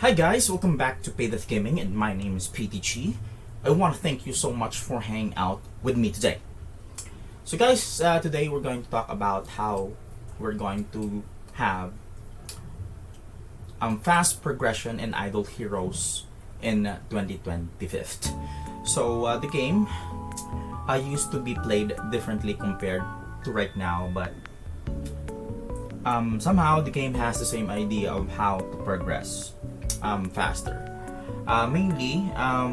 Hi guys, welcome back to Pay That Gaming, and my name is PTG. I want to thank you so much for hanging out with me today. So guys, today we're going to talk about how we're going to have fast progression in idle heroes in 2025. So the game used to be played differently compared to right now, but somehow the game has the same idea of how to progress faster. Mainly,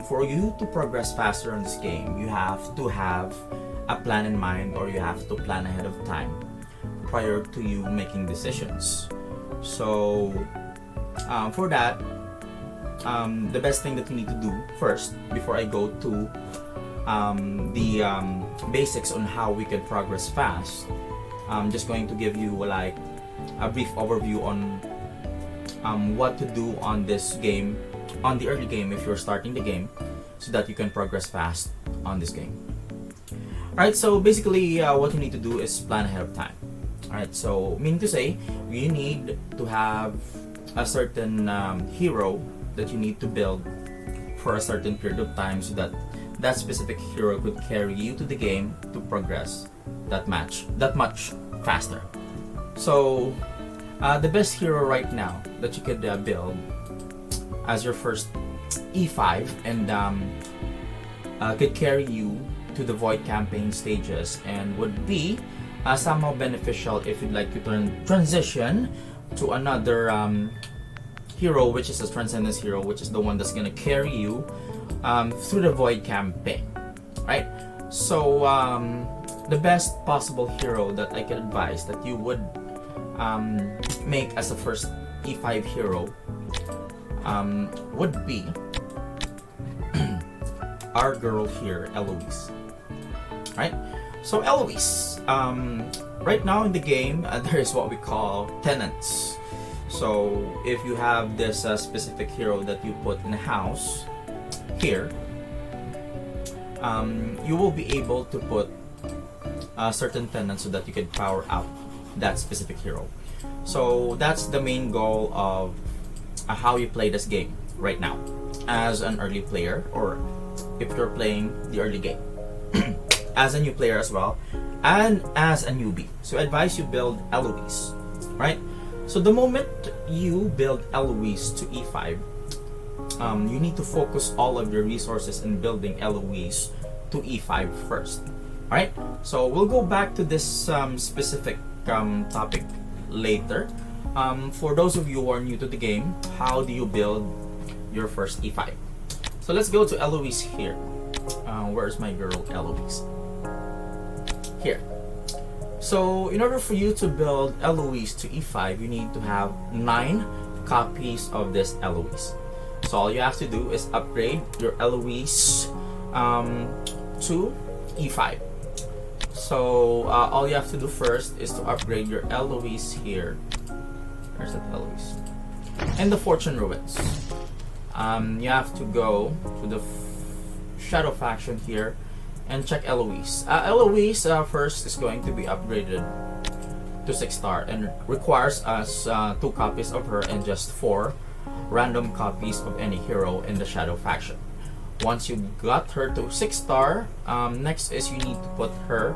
for you to progress faster in this game, you have to have a plan in mind, or you have to plan ahead of time prior to you making decisions. So for that, the best thing that you need to do first, before I go to the basics on how we can progress fast, I'm just going to give you like a brief overview on what to do on this game, on the early game if you're starting the game, so that you can progress fast on this game. Alright, so basically what you need to do is plan ahead of time. Alright, so meaning to say, you need to have a certain hero that you need to build for a certain period of time, so that that specific hero could carry you to the game to progress that much faster. So the best hero right now that you could build as your first E5 and could carry you to the void campaign stages, and would be somehow beneficial if you'd like to transition to another hero, which is a transcendence hero, which is the one that's gonna carry you through the void campaign, right? So the best possible hero that I can advise that you would make as a first E5 hero would be our girl here, Eloise. Right? So Eloise, right now in the game, there is what we call tenants. So if you have this specific hero that you put in a house here, you will be able to put certain tenants so that you can power out that specific hero. So that's the main goal of how you play this game right now as an early player, or if you're playing the early game as a new player as well, and as a newbie. So I advise you build Eloise, right? So the moment you build Eloise to E5, you need to focus all of your resources in building Eloise to E5 first. Alright, so we'll go back to this specific topic later. For those of you who are new to the game, how do you build your first E5? So let's go to Eloise here. Where's my girl Eloise? Here. So in order for you to build Eloise to E5, you need to have 9 copies of this Eloise. So all you have to do is upgrade your Eloise to E5. So all you have to do first is to upgrade your Eloise here. Where's that Eloise? In the Fortune Ruins. You have to go to the Shadow faction here and check Eloise. Eloise first is going to be upgraded to 6-star and requires us 2 copies of her and just 4 random copies of any hero in the Shadow faction. Once you got her to 6-star, next is you need to put her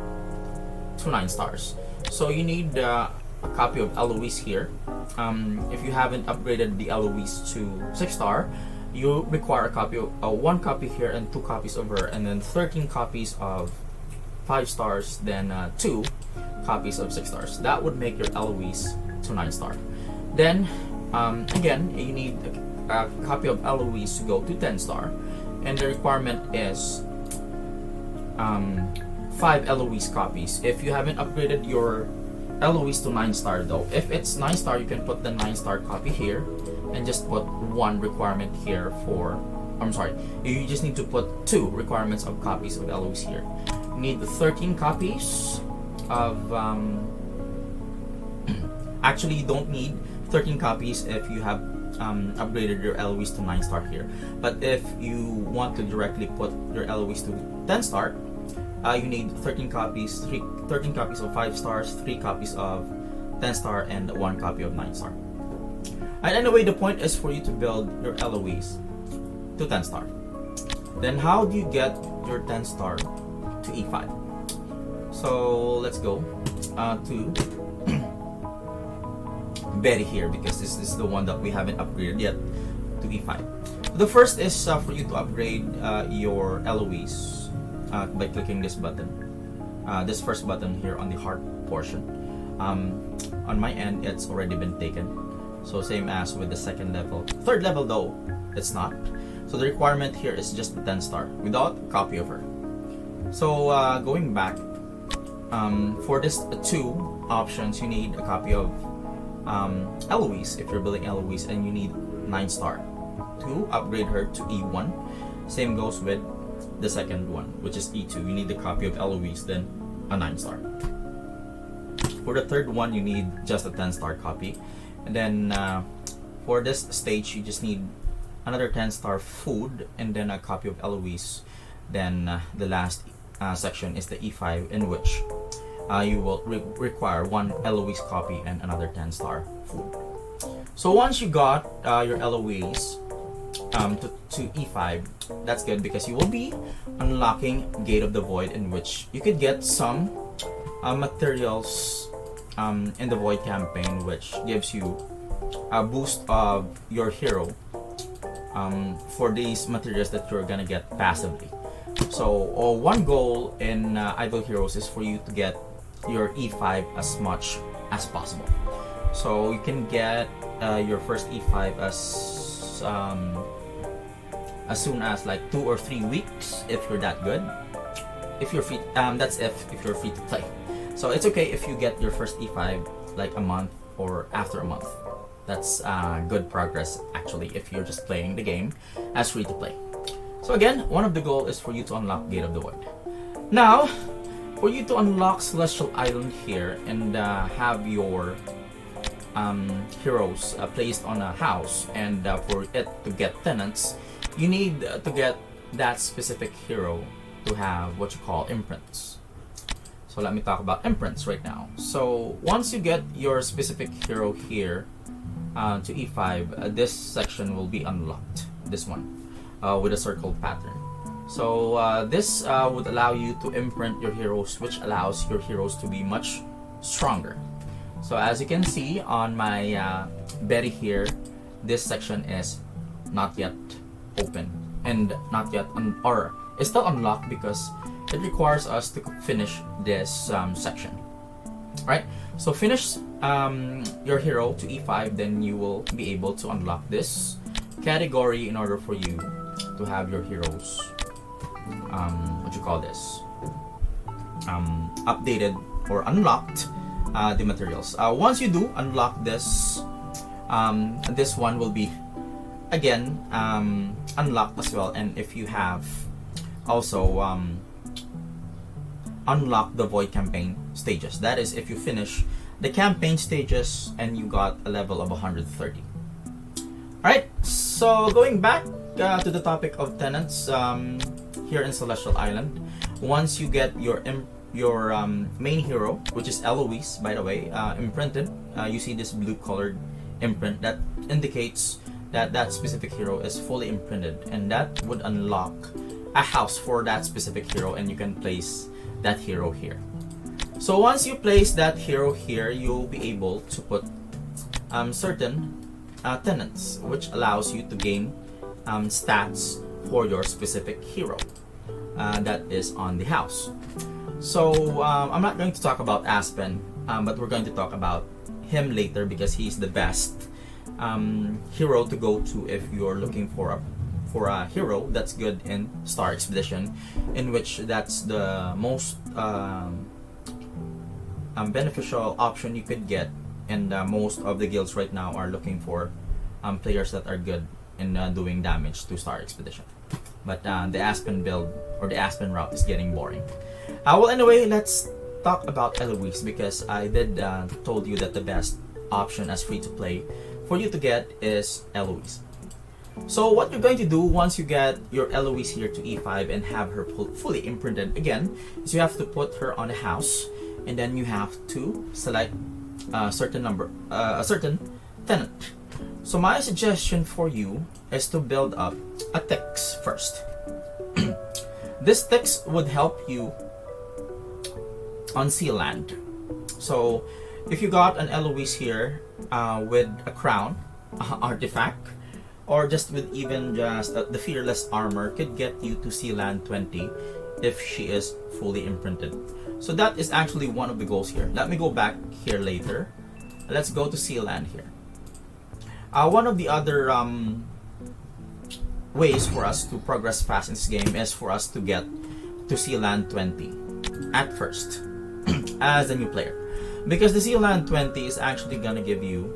to 9 stars. So you need a copy of Eloise here. If you haven't upgraded the Eloise to 6-star, you require a copy of 1 copy here and 2 copies of her, and then 13 copies of 5 stars, then 2 copies of 6 stars. That would make your Eloise to 9-star. Then again, you need a copy of Eloise to go to 10-star, and the requirement is 5 Eloise copies. If you haven't upgraded your Eloise to 9-star though, if it's 9-star, you can put the 9-star copy here and just put 1 requirement here for, I'm sorry, you just need to put 2 requirements of copies of Eloise here. You need 13 copies of actually you don't need 13 copies if you have upgraded your Eloise to 9-star here. But if you want to directly put your Eloise to 10-star, you need 13 copies, 13 copies of 5 stars, 3 copies of 10-star, and 1 copy of 9-star. And anyway, the point is for you to build your Eloise to 10 star. Then how do you get your 10 star to E5? So let's go to Betty here, because this is the one that we haven't upgraded yet to E5. The first is for you to upgrade your Eloise by clicking this button, this first button here on the heart portion. On my end, it's already been taken. So same as with the second level. Third level though, it's not. So the requirement here is just the 10 star without a copy of her. So going back, for this two options, you need a copy of Eloise if you're building Eloise, and you need 9 star to upgrade her to E1. Same goes with the second one, which is E2. You need the copy of Eloise, then a 9 star. For the third one, you need just a 10 star copy. And then for this stage, you just need another 10 star food and then a copy of Eloise. Then the last section is the E5, in which you will require one Eloise copy and another 10 star food. So once you got your Eloise to E5, that's good, because you will be unlocking Gate of the Void, in which you could get some materials in the Void campaign, which gives you a boost of your hero for these materials that you're gonna get passively. So one goal in Idle Heroes is for you to get your E5 as much as possible. So you can get your first E5 as soon as like 2 or 3 weeks if you're that good. If you're free, that's if you're free to play. So it's okay if you get your first E5 like a month or after a month. That's good progress actually if you're just playing the game as free to play. So again, one of the goals is for you to unlock Gate of the Void. Now, for you to unlock Celestial Island here and have your heroes placed on a house, and for it to get tenants, you need to get that specific hero to have what you call imprints. So let me talk about imprints right now. So once you get your specific hero here to E5, this section will be unlocked, this one, with a circle pattern. So this would allow you to imprint your heroes, which allows your heroes to be much stronger. So as you can see on my Betty here, this section is not yet open and not yet or it's still unlocked because it requires us to finish this section. Right? So finish your hero to E5, then you will be able to unlock this category in order for you to have your heroes what you call this updated or unlocked the materials. Once you do unlock this, this one will be again unlocked as well. And if you have also unlock the Void campaign stages, that is if you finish the campaign stages and you got a level of 130. Alright, so going back to the topic of tenants here in Celestial Island, once you get your main hero, which is Eloise, by the way, imprinted, you see this blue colored imprint that indicates that that specific hero is fully imprinted, and that would unlock a house for that specific hero, and you can place that hero here. So once you place that hero here, you'll be able to put certain tenants, which allows you to gain stats for your specific hero that is on the house. So I'm not going to talk about Aspen, but we're going to talk about him later because he's the best hero to go to if you're looking for a hero that's good in Star Expedition, in which that's the most beneficial option you could get, and most of the guilds right now are looking for players that are good in doing damage to Star Expedition. But the Aspen build or the Aspen route is getting boring. Well, anyway, let's talk about Eloise, because I did told you that the best option as free to play for you to get is Eloise. So what you're going to do once you get your Eloise here to E5 and have her fully imprinted again is you have to put her on a house, and then you have to select a certain tenant. So my suggestion for you is to build up a Tix first. This Tix would help you on sea land. So if you got an Eloise here with a crown artifact, or just with even just the fearless armor, could get you to sea land 20 if she is fully imprinted. So that is actually one of the goals here. Let me go back here later. Let's go to sea land here. One of the other ways for us to progress fast in this game is for us to get to sea land 20 at first as a new player, because the sea land 20 is actually gonna give you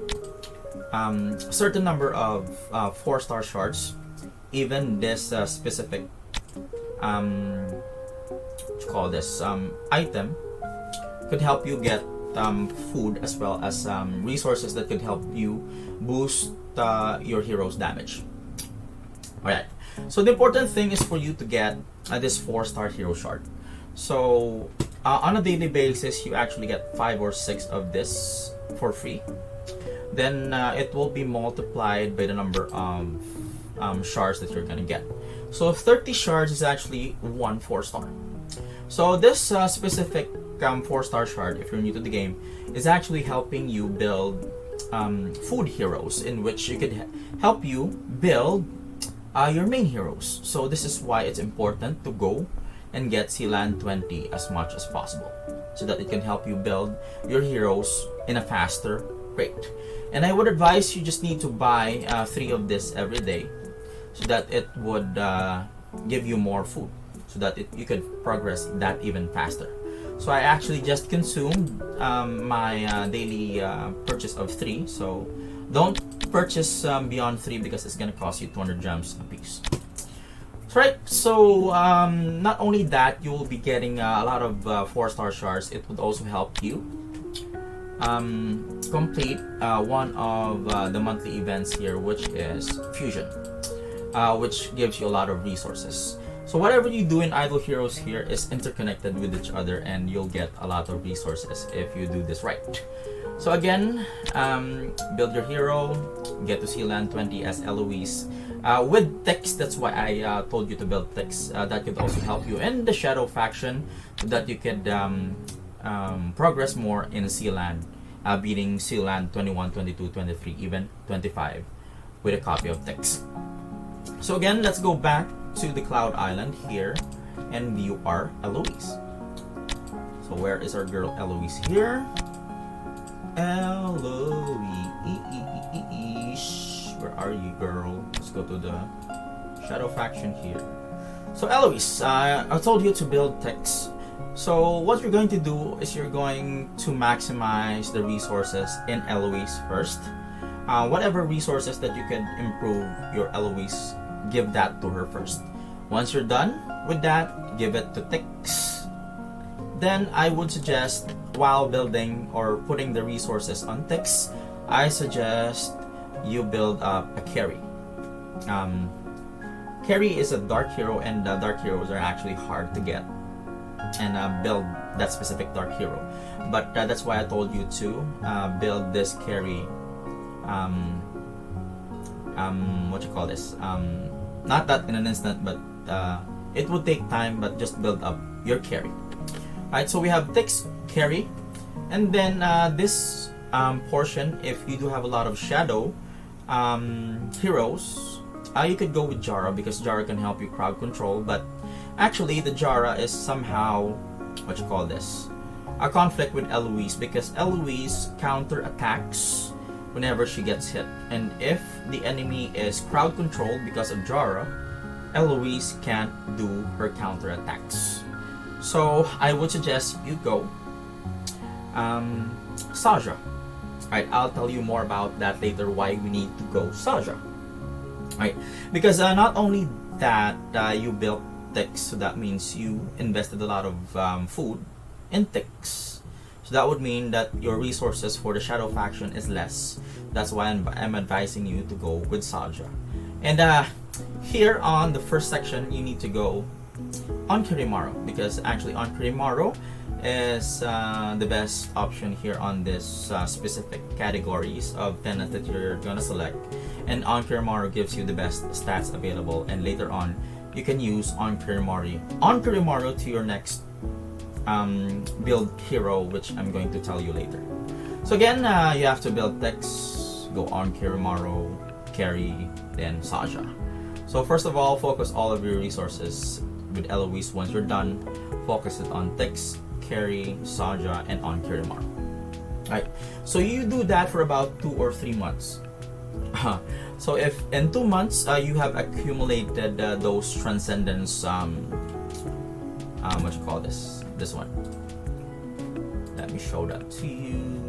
a certain number of 4-star shards. Even this specific what you call this item could help you get food, as well as resources that could help you boost your hero's damage. Alright, so the important thing is for you to get this 4-star hero shard. So on a daily basis, you actually get 5 or 6 of this for free. Then it will be multiplied by the number of shards that you're gonna get. So 30 shards is actually 1 4-star. So this specific 4-star shard, if you're new to the game, is actually helping you build food heroes, in which you could help you build your main heroes. So this is why it's important to go and get sea land 20 as much as possible, so that it can help you build your heroes in a faster rate. And I would advise you just need to buy 3 of this every day, so that it would give you more food, so that you could progress that even faster. So I actually just consumed my daily purchase of 3. So don't purchase beyond 3, because it's gonna cost you 200 gems a piece. Right, so not only that, you will be getting a lot of 4-star shards. It would also help you complete one of the monthly events here, which is Fusion, which gives you a lot of resources. So whatever you do in Idle Heroes here is interconnected with each other, and you'll get a lot of resources if you do this right. So again, build your hero, get to sea land 20 as Eloise. With Tix, that's why I told you to build Tix. That could also help you in the Shadow faction, so that you could progress more in sea land, beating sea land 21, 22, 23, even 25 with a copy of Tix. So again, let's go back to the Cloud Island here and view our Eloise. So where is our girl Eloise here? Eloise, where are you, girl? Let's go to the Shadow faction here. So Eloise, I told you to build Tix. So what you're going to do is you're going to maximize the resources in Eloise first. Whatever resources that you can improve your Eloise, give that to her first. Once you're done with that, give it to Tix. Then I would suggest, while building or putting the resources on Tix, I suggest you build up a carry. Carry is a dark hero, and dark heroes are actually hard to get and build that specific dark hero. But that's why I told you to build this carry. What you call this? Not that in an instant, but it would take time. But just build up your carry. Right. So we have Tix, carry, and then this portion. If you do have a lot of shadow heroes, you could go with Jara, because Jara can help you crowd control. But actually, the Jara is somehow, what you call this, a conflict with Eloise, because Eloise counter attacks whenever she gets hit, and if the enemy is crowd controlled because of Jara, Eloise can't do her counter attacks. So I would suggest you go Saja. Right, I'll tell you more about that later, why we need to go Saja. Right, because not only that you built Tix, so that means you invested a lot of food in Tix. So that would mean that your resources for the Shadow faction is less. That's why I'm advising you to go with Saja. And here on the first section, you need to go on Kirimaro, because actually on Kirimaro is the best option here on this specific categories of tenants that you're gonna select. and On Kirimaru gives you the best stats available, and later on you can use On Kirimaru to your next build hero, which I'm going to tell you later. So again, you have to build Tex, go On Kirimaru, carry, then Saja. So first of all, focus all of your resources with Eloise. Once you're done, focus it on Tex, carry, Saja, and On Kirimaru. Right. So you do that for about 2 or 3 months. So if in 2 months you have accumulated those transcendence, what you call this? This one. Let me show that to you.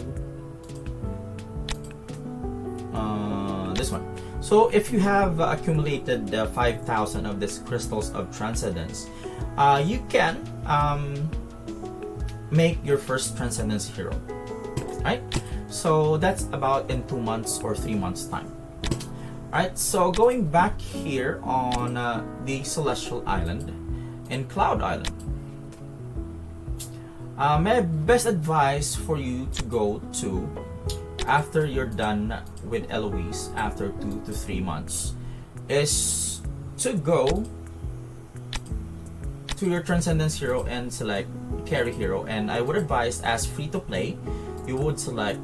This one. So if you have accumulated 5,000 of these crystals of transcendence, you can make your first transcendence hero. Right? So that's about in 2 months or 3 months time. Alright, so going back here on the Celestial Island and Cloud Island, my best advice for you to go to after you're done with Eloise after 2 to 3 months is to go to your Transcendence hero and select Carry hero. And I would advise, as free to play, you would select,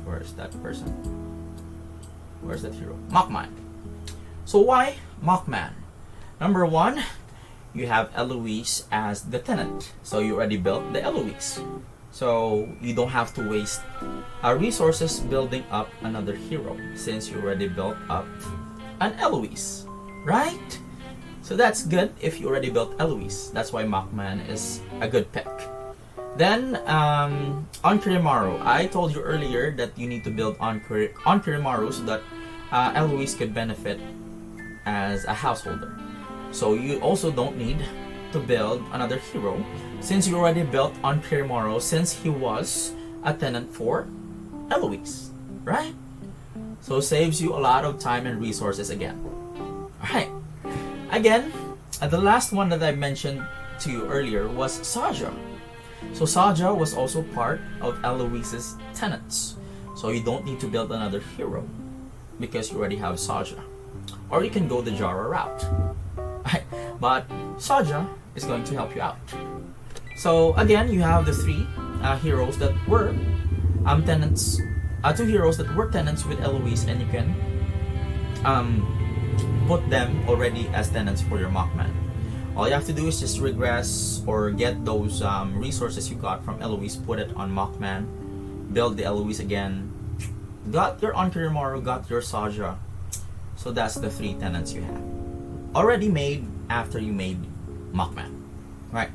where's that person? Where's that hero? Mockman. So why Mockman? Number one, you have Eloise as the tenant. So you already built the Eloise. So you don't have to waste resources building up another hero, since you already built up an Eloise, right? So that's good if you already built Eloise. That's why Mockman is a good pick. Then on Kirimaru, I told you earlier that you need to build on Kirimaru so that Eloise could benefit as a householder. So you also don't need to build another hero, since you already built on Kirimaru, since he was a tenant for Eloise, right? So saves you a lot of time and resources again. Alright, again, the last one that I mentioned to you earlier was Saja. So Saja was also part of Eloise's tenants. So you don't need to build another hero because you already have Saja. Or you can go the Jara route. But Saja is going to help you out. So again, you have the 3 heroes that were tenants, 2 heroes that were tenants with Eloise, and you can put them already as tenants for your Mockman. All you have to do is just regress or get those resources you got from Eloise, put it on Mockman, build the Eloise again, got your On Kirimaru, got your Saja. So that's the 3 tenants you have already made after you made Mockman. Right.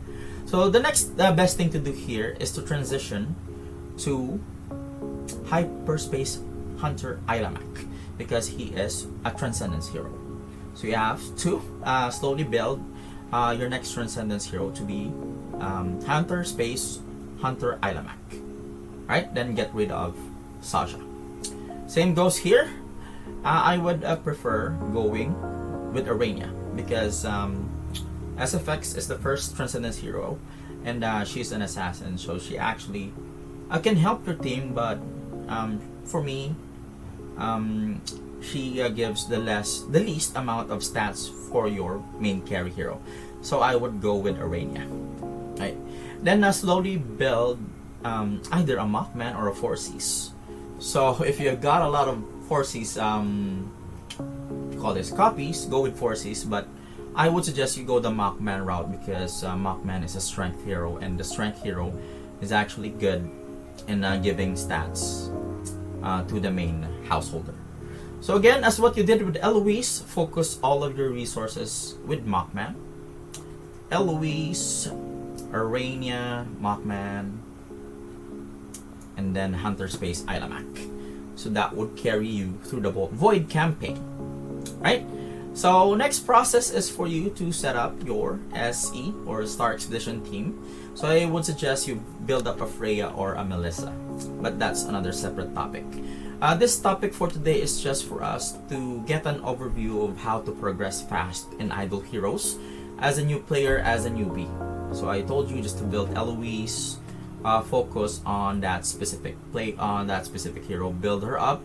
So the next best thing to do here is to transition to Hyperspace Hunter Ilamak, because he is a Transcendence hero. So you have to slowly build your next Transcendence hero to be Hyperspace Hunter Ilamak. Right? Then get rid of Saja. Same goes here. I would prefer going with Arania, because SFX is the first Transcendence hero, and she's an assassin, so she actually can help your team, but for me, she gives the least amount of stats for your main carry hero. So I would go with Arania. Right. Then slowly build either a Mockman or a 4Cs. So if you got a lot of 4Cs, call this copies, go with 4Cs, but I would suggest you go the Mockman route, because Mockman is a strength hero, and the strength hero is actually good in giving stats to the main householder. So again, as what you did with Eloise, focus all of your resources with Mockman. Eloise, Arania, Mockman, and then Hunter Space Ilamak. So that would carry you through the Void campaign, right? So next process is for you to set up your SE or Star Expedition team. So I would suggest you build up a Freya or a Melissa, but that's another separate topic. This topic for today is just for us to get an overview of how to progress fast in Idol Heroes as a new player, as a newbie. So I told you just to build Eloise, focus on that specific hero, build her up,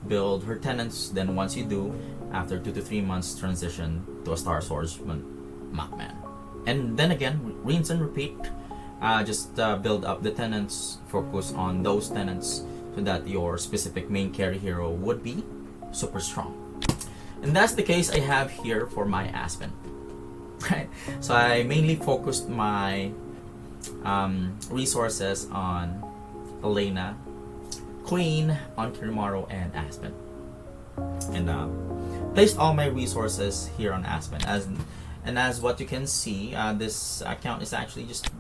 build her tenants. Then once you do, after 2 to 3 months, transition to a Star Swordsman Machman. And then again, rinse and repeat. Just build up the tenants, focus on those tenants so that your specific main carry hero would be super strong. And that's the case I have here for my Aspen. Right? So I mainly focused my resources on Elena, Queen, on Kirimaro, and Aspen. And placed all my resources here on Aspen. As what you can see, this account is actually just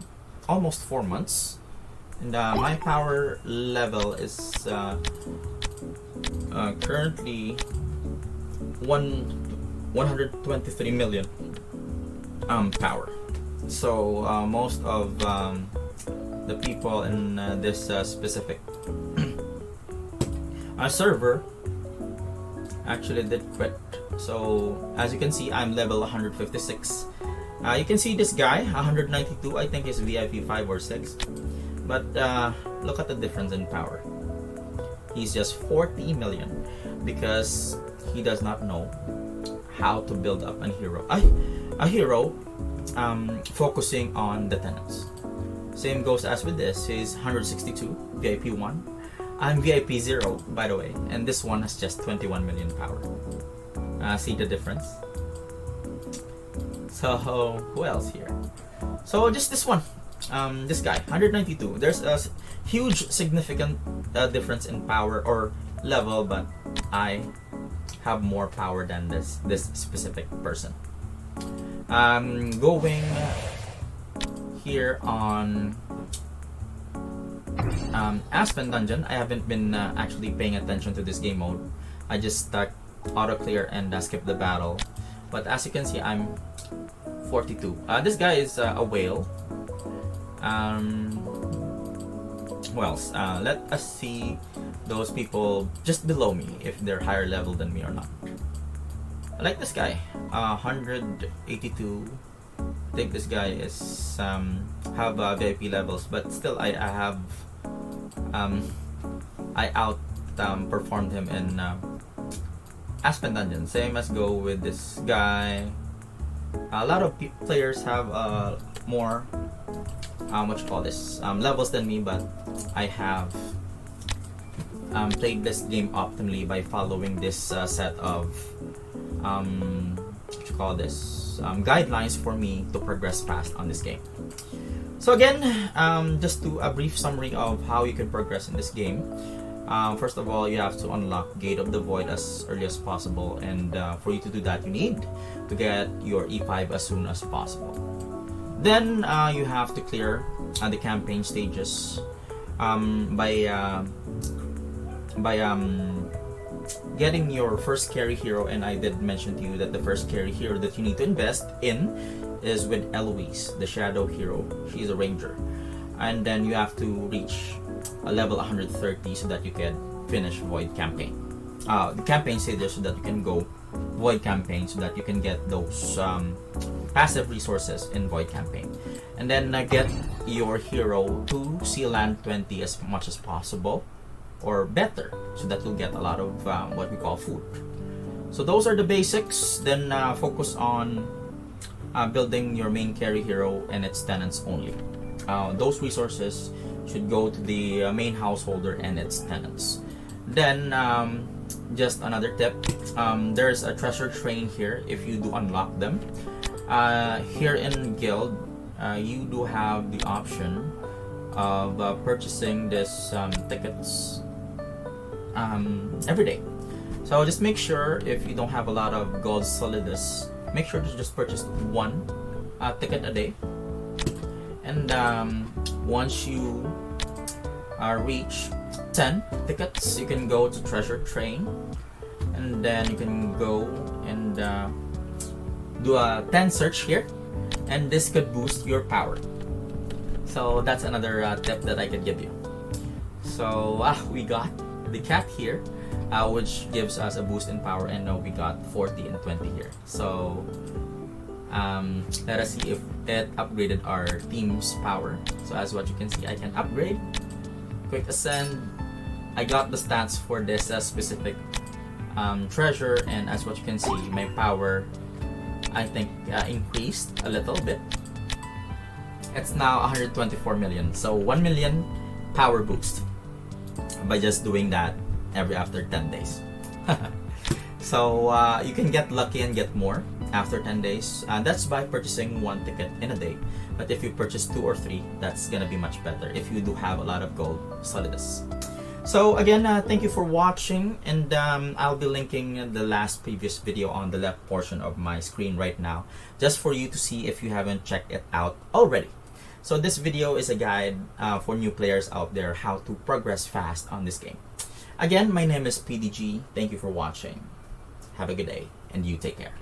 almost 4 months. And my power level is currently 123 million power. So most of the people in this specific server actually did quit. So as you can see, I'm level 156. You can see this guy 192. I think is VIP 5 or 6. But look at the difference in power. He's just 40 million because he does not know how to build up a hero focusing on the tenants. Same goes as with this. He's 162 VIP 1. I'm VIP 0, by the way, and this one has just 21 million power. See the difference? So who else here? So just this one. This guy 192. There's a huge significant difference in power or level, but I have more power than this specific person. Going here on Aspen Dungeon, I haven't been actually paying attention to this game mode. I just auto clear and skip the battle. But as you can see, I'm 42. This guy is a whale. Who else? Let us see those people just below me if they're higher level than me or not. I like this guy, 182. I think this guy is have VIP levels, but still I have I out performed him in Aspen Dungeon. Same as go with this guy. A lot of players have more levels than me, but I have played this game optimally by following this set of guidelines for me to progress fast on this game. So again, just to a brief summary of how you can progress in this game. First of all, you have to unlock Gate of the Void as early as possible, and for you to do that, you need to get your E5 as soon as possible. Then you have to clear the campaign stages by getting your first carry hero. And I did mention to you that the first carry hero that you need to invest in is with Eloise, the shadow hero. She's a ranger, and then you have to reach a level 130 so that you can finish Void campaign. The campaign stages so that you can go Void campaign, so that you can get those passive resources in Void campaign, and then get your hero to Sealand 20 as much as possible or better, so that you'll get a lot of what we call food. So those are the basics. Then focus on building your main carry hero and its tenants only. Those resources should go to the main householder and its tenants. Then just another tip, there's a treasure train here if you do unlock them. Here in guild, you do have the option of purchasing this tickets every day. So just make sure, if you don't have a lot of gold solidus, make sure to just purchase one ticket a day. And once you reach 10 tickets, you can go to treasure train, and then you can go and do a 10 search here, and this could boost your power. So that's another tip that I could give you. So we got the cat here, which gives us a boost in power, and now we got 40 and 20 here. So let us see if it upgraded our team's power. So as what you can see, I can upgrade, quick ascend, I got the stats for this specific treasure, and as what you can see, my power, I think, increased a little bit. It's now 124 million, so 1 million power boost by just doing that after 10 days. So you can get lucky and get more after 10 days, and that's by purchasing 1 ticket in a day. But if you purchase 2 or 3, that's gonna be much better if you do have a lot of gold solidus. So again, thank you for watching, and I'll be linking the last previous video on the left portion of my screen right now, just for you to see if you haven't checked it out already. So this video is a guide for new players out there how to progress fast on this game. Again, my name is PDG. Thank you for watching. Have a good day, and you take care.